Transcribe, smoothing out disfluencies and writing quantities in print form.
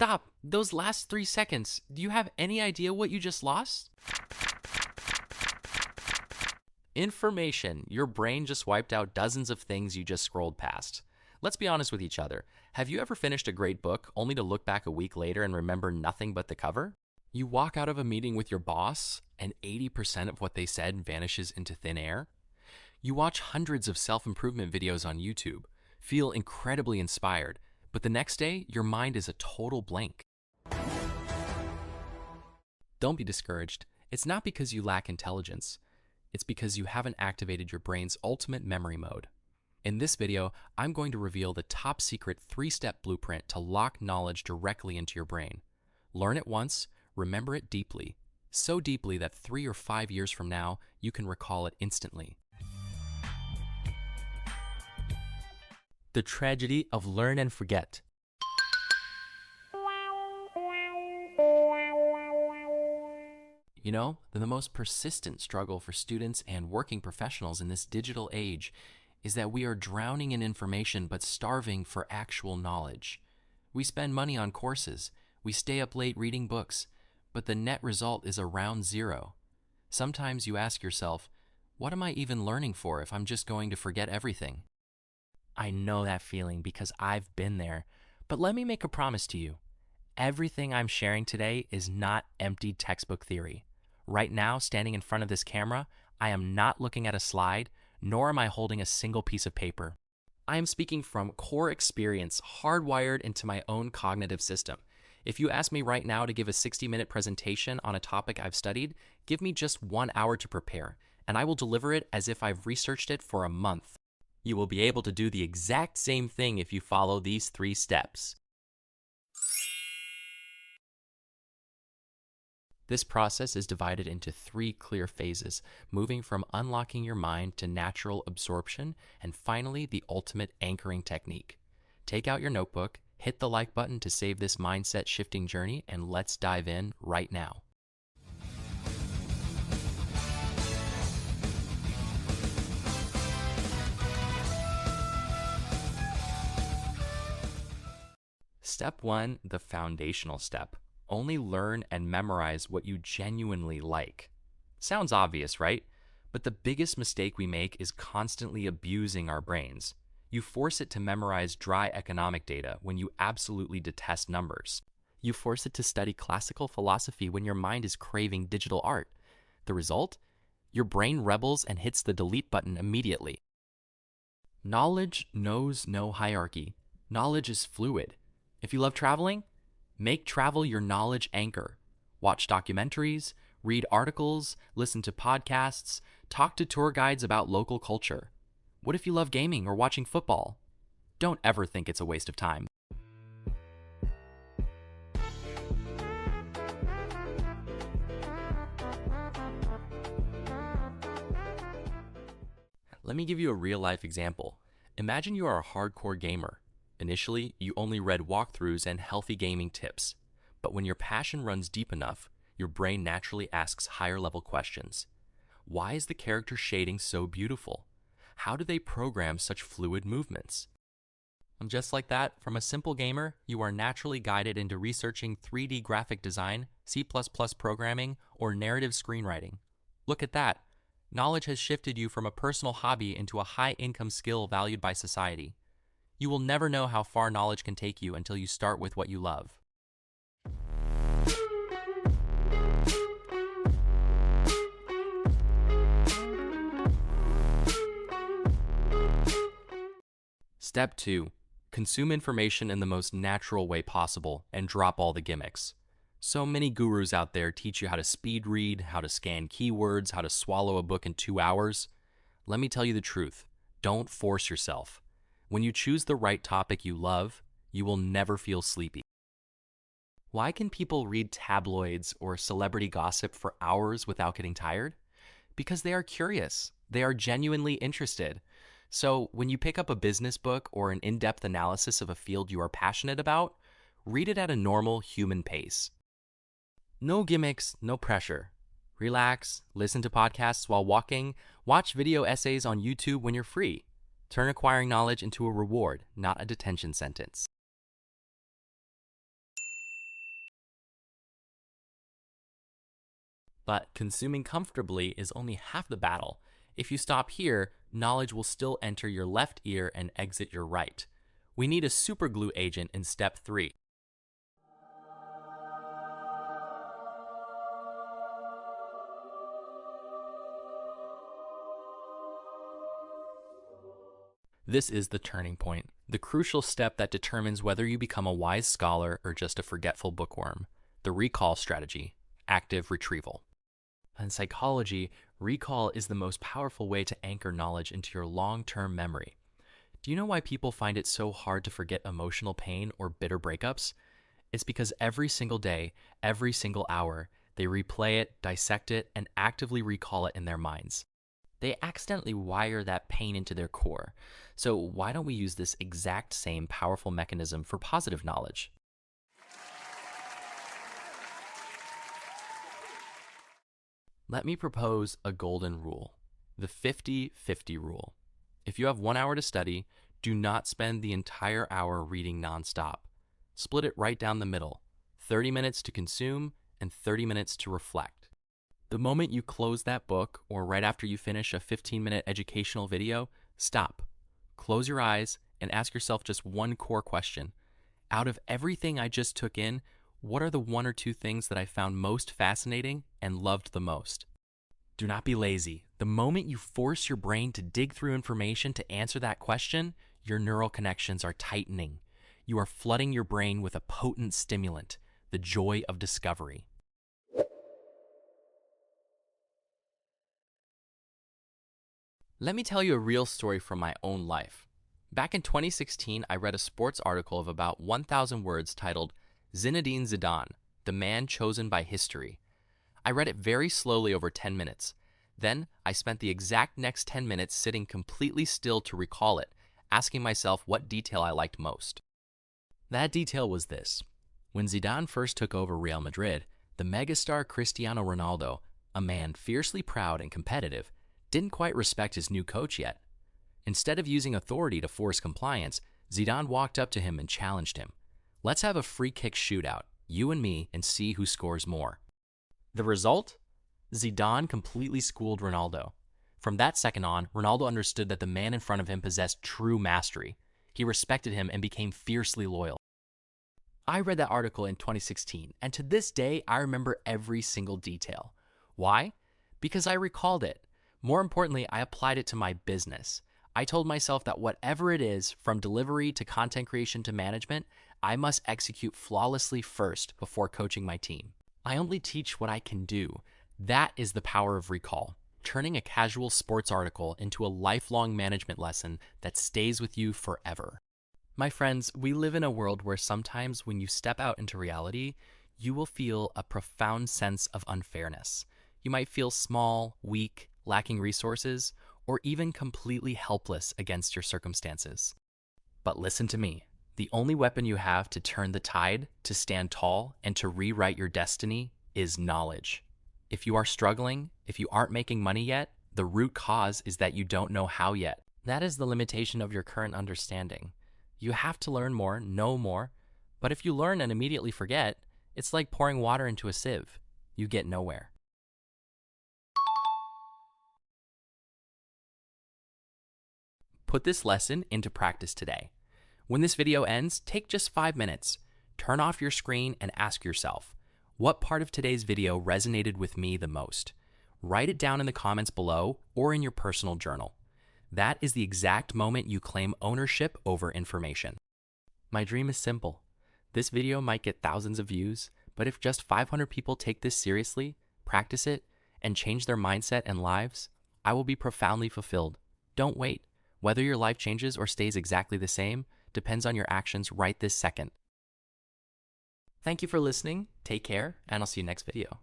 Stop! Those last 3 seconds, do you have any idea what you just lost? Information. Your brain just wiped out dozens of things you just scrolled past. Let's be honest with each other. Have you ever finished a great book only to look back a week later and remember nothing but the cover? You walk out of a meeting with your boss and 80% of what they said vanishes into thin air? You watch hundreds of self-improvement videos on YouTube, feel incredibly inspired, but the next day, your mind is a total blank. Don't be discouraged. It's not because you lack intelligence. It's because you haven't activated your brain's ultimate memory mode. In this video, I'm going to reveal the top secret 3-step blueprint to lock knowledge directly into your brain. Learn it once, remember it deeply. So deeply that 3 or 5 years from now, you can recall it instantly. The tragedy of learn and forget. You know, the most persistent struggle for students and working professionals in this digital age is that we are drowning in information but starving for actual knowledge. We spend money on courses, we stay up late reading books, but the net result is around zero. Sometimes you ask yourself, what am I even learning for if I'm just going to forget everything? I know that feeling because I've been there, but let me make a promise to you. Everything I'm sharing today is not empty textbook theory. Right now, standing in front of this camera, I am not looking at a slide, nor am I holding a single piece of paper. I am speaking from core experience hardwired into my own cognitive system. If you ask me right now to give a 60-minute presentation on a topic I've studied, give me just 1 hour to prepare, and I will deliver it as if I've researched it for a month. You will be able to do the exact same thing if you follow these 3 steps. This process is divided into 3 clear phases, moving from unlocking your mind to natural absorption, and finally, the ultimate anchoring technique. Take out your notebook, hit the like button to save this mindset shifting journey, and let's dive in right now. Step 1, the foundational step. Only learn and memorize what you genuinely like. Sounds obvious, right? But the biggest mistake we make is constantly abusing our brains. You force it to memorize dry economic data when you absolutely detest numbers. You force it to study classical philosophy when your mind is craving digital art. The result? Your brain rebels and hits the delete button immediately. Knowledge knows no hierarchy. Knowledge is fluid. If you love traveling, make travel your knowledge anchor. Watch documentaries, read articles, listen to podcasts, talk to tour guides about local culture. What if you love gaming or watching football? Don't ever think it's a waste of time. Let me give you a real-life example. Imagine you are a hardcore gamer. Initially, you only read walkthroughs and healthy gaming tips. But when your passion runs deep enough, your brain naturally asks higher-level questions. Why is the character shading so beautiful? How do they program such fluid movements? And just like that, from a simple gamer, you are naturally guided into researching 3D graphic design, C++ programming, or narrative screenwriting. Look at that. Knowledge has shifted you from a personal hobby into a high-income skill valued by society. You will never know how far knowledge can take you until you start with what you love. Step 2. Consume information in the most natural way possible and drop all the gimmicks. So many gurus out there teach you how to speed read, how to scan keywords, how to swallow a book in 2 hours. Let me tell you the truth. Don't force yourself. When you choose the right topic you love, you will never feel sleepy. Why can people read tabloids or celebrity gossip for hours without getting tired? Because they are curious. They are genuinely interested. So when you pick up a business book or an in-depth analysis of a field you are passionate about, read it at a normal human pace. No gimmicks, no pressure. Relax, listen to podcasts while walking, watch video essays on YouTube when you're free. Turn acquiring knowledge into a reward, not a detention sentence. But consuming comfortably is only half the battle. If you stop here, knowledge will still enter your left ear and exit your right. We need a superglue agent in step 3. This is the turning point, the crucial step that determines whether you become a wise scholar or just a forgetful bookworm. The recall strategy, active retrieval. In psychology, recall is the most powerful way to anchor knowledge into your long-term memory. Do you know why people find it so hard to forget emotional pain or bitter breakups? It's because every single day, every single hour, they replay it, dissect it, and actively recall it in their minds. They accidentally wire that pain into their core. So why don't we use this exact same powerful mechanism for positive knowledge? Let me propose a golden rule, the 50-50 rule. If you have 1 hour to study, do not spend the entire hour reading nonstop. Split it right down the middle, 30 minutes to consume and 30 minutes to reflect. The moment you close that book, or right after you finish a 15-minute educational video, stop. Close your eyes and ask yourself just one core question. Out of everything I just took in, what are the 1 or 2 things that I found most fascinating and loved the most? Do not be lazy. The moment you force your brain to dig through information to answer that question, your neural connections are tightening. You are flooding your brain with a potent stimulant, the joy of discovery. Let me tell you a real story from my own life. Back in 2016, I read a sports article of about 1,000 words titled Zinedine Zidane, the man chosen by history. I read it very slowly over 10 minutes. Then I spent the exact next 10 minutes sitting completely still to recall it, asking myself what detail I liked most. That detail was this. When Zidane first took over Real Madrid, the megastar Cristiano Ronaldo, a man fiercely proud and competitive, didn't quite respect his new coach yet. Instead of using authority to force compliance, Zidane walked up to him and challenged him. Let's have a free kick shootout, you and me, and see who scores more. The result? Zidane completely schooled Ronaldo. From that second on, Ronaldo understood that the man in front of him possessed true mastery. He respected him and became fiercely loyal. I read that article in 2016, and to this day, I remember every single detail. Why? Because I recalled it. More importantly, I applied it to my business. I told myself that whatever it is, from delivery to content creation to management, I must execute flawlessly first before coaching my team. I only teach what I can do. That is the power of recall, turning a casual sports article into a lifelong management lesson that stays with you forever. My friends, we live in a world where sometimes when you step out into reality, you will feel a profound sense of unfairness. You might feel small, weak, lacking resources, or even completely helpless against your circumstances. But listen to me. The only weapon you have to turn the tide, to stand tall, and to rewrite your destiny is knowledge. If you are struggling, if you aren't making money yet, the root cause is that you don't know how yet. That is the limitation of your current understanding. You have to learn more, know more, but if you learn and immediately forget, it's like pouring water into a sieve. You get nowhere. Put this lesson into practice today. When this video ends, take just 5 minutes. Turn off your screen and ask yourself, what part of today's video resonated with me the most? Write it down in the comments below or in your personal journal. That is the exact moment you claim ownership over information. My dream is simple. This video might get thousands of views, but if just 500 people take this seriously, practice it, and change their mindset and lives, I will be profoundly fulfilled. Don't wait. Whether your life changes or stays exactly the same depends on your actions right this second. Thank you for listening, take care, and I'll see you next video.